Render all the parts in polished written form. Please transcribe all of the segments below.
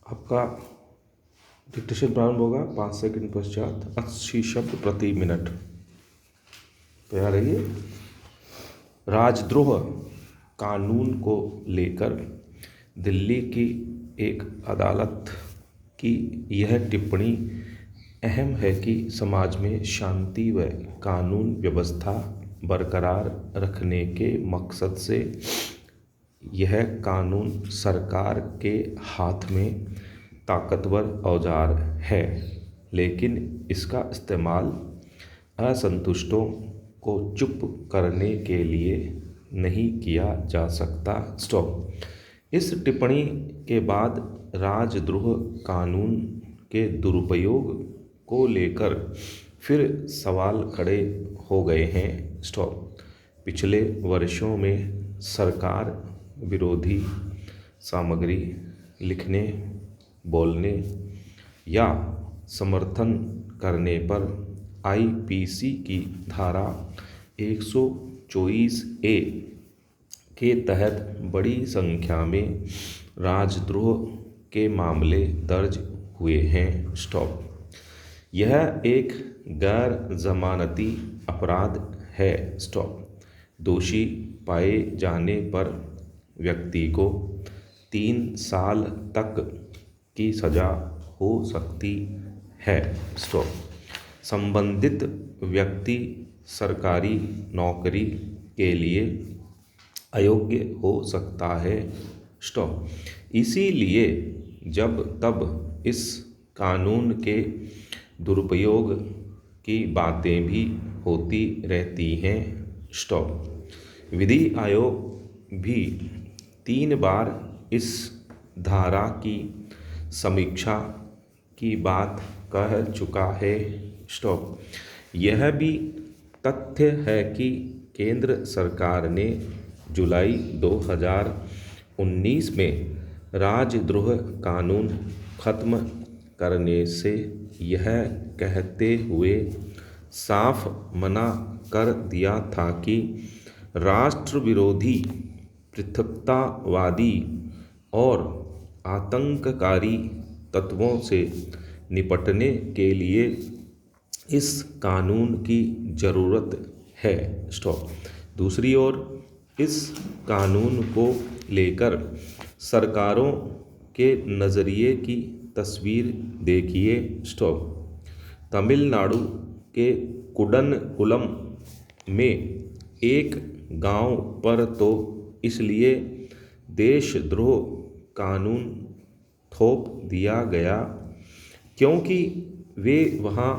आपका डिक्टेशन प्रारंभ होगा 5 सेकंड पश्चात। 80 शब्द प्रति मिनट। तैयार रहिए। राजद्रोह कानून को लेकर दिल्ली की एक अदालत की यह टिप्पणी अहम है कि समाज में शांति व कानून व्यवस्था बरकरार रखने के मकसद से यह कानून सरकार के हाथ में ताकतवर औजार है, लेकिन इसका इस्तेमाल असंतुष्टों को चुप करने के लिए नहीं किया जा सकता। स्टॉप। इस टिप्पणी के बाद राजद्रोह कानून के दुरुपयोग को लेकर फिर सवाल खड़े हो गए हैं। स्टॉप। पिछले वर्षों में सरकार विरोधी सामग्री लिखने, बोलने या समर्थन करने पर आईपीसी की धारा 124A के तहत बड़ी संख्या में राजद्रोह के मामले दर्ज हुए हैं। स्टॉप। यह एक गैर जमानती अपराध है। स्टॉप। दोषी पाए जाने पर व्यक्ति को 3 साल तक की सजा हो सकती है। स्टॉप। संबंधित व्यक्ति सरकारी नौकरी के लिए अयोग्य हो सकता है। स्टॉप। इसीलिए जब तब इस कानून के दुरुपयोग की बातें भी होती रहती हैं। स्टॉप। विधि आयोग भी 3 बार इस धारा की समीक्षा की बात कह चुका है। स्टॉप। यह भी तथ्य है कि केंद्र सरकार ने जुलाई 2019 में राजद्रोह कानून खत्म करने से यह कहते हुए साफ मना कर दिया था कि राष्ट्र विरोधी, पृथकतावादी और आतंककारी तत्वों से निपटने के लिए इस कानून की ज़रूरत है। स्टॉप। दूसरी ओर इस कानून को लेकर सरकारों के नज़रिए की तस्वीर देखिए। स्टॉप। तमिलनाडु के कुडनकुलम में एक गांव पर तो इसलिए देशद्रोह कानून थोप दिया गया क्योंकि वे वहां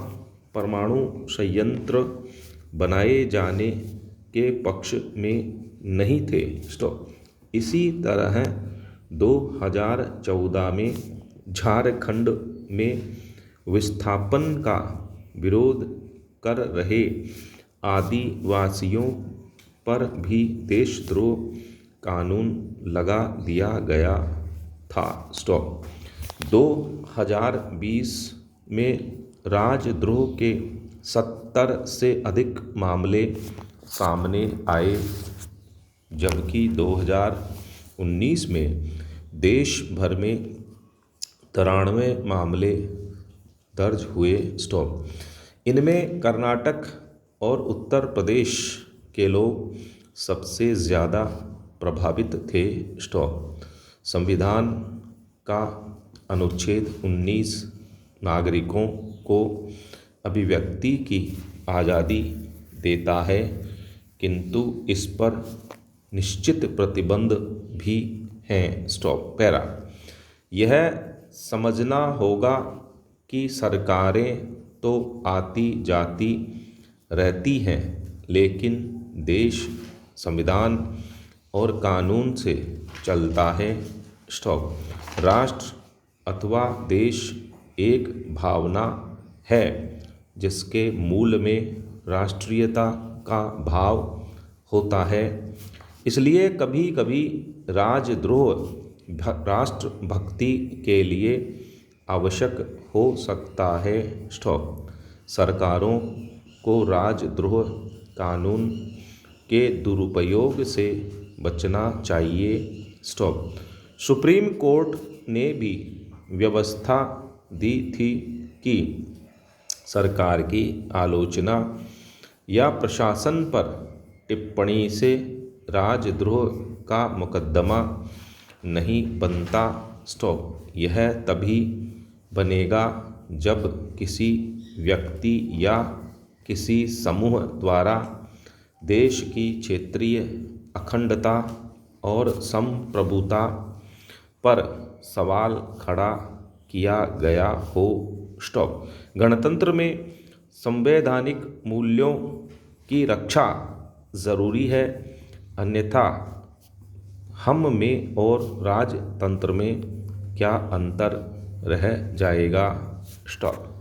परमाणु संयंत्र बनाए जाने के पक्ष में नहीं थे। स्टॉप। इसी तरह 2014 में झारखंड में विस्थापन का विरोध कर रहे आदिवासियों पर भी देशद्रोह कानून लगा दिया गया था। स्टॉप। 2020 में राजद्रोह के 70 से अधिक मामले सामने आए, जबकि 2019 में देश भर में 93 मामले दर्ज हुए। स्टॉप। इनमें कर्नाटक और उत्तर प्रदेश के लोग सबसे ज़्यादा प्रभावित थे। स्टॉप। संविधान का अनुच्छेद 19 नागरिकों को अभिव्यक्ति की आज़ादी देता है, किंतु इस पर निश्चित प्रतिबंध भी हैं। स्टॉप। पैरा। यह समझना होगा कि सरकारें तो आती जाती रहती हैं, लेकिन देश संविधान और कानून से चलता है। स्टॉप। राष्ट्र अथवा देश एक भावना है जिसके मूल में राष्ट्रीयता का भाव होता है। इसलिए कभी कभी राजद्रोह राष्ट्रभक्ति के लिए आवश्यक हो सकता है। स्टॉप। सरकारों को राजद्रोह कानून के दुरुपयोग से बचना चाहिए। स्टॉप। सुप्रीम कोर्ट ने भी व्यवस्था दी थी कि सरकार की आलोचना या प्रशासन पर टिप्पणी से राजद्रोह का मुकदमा नहीं बनता। स्टॉप। यह तभी बनेगा जब किसी व्यक्ति या किसी समूह द्वारा देश की क्षेत्रीय अखंडता और संप्रभुता पर सवाल खड़ा किया गया हो। स्टॉप। गणतंत्र में संवैधानिक मूल्यों की रक्षा जरूरी है, अन्यथा हम में और राजतंत्र में क्या अंतर रह जाएगा। स्टॉप।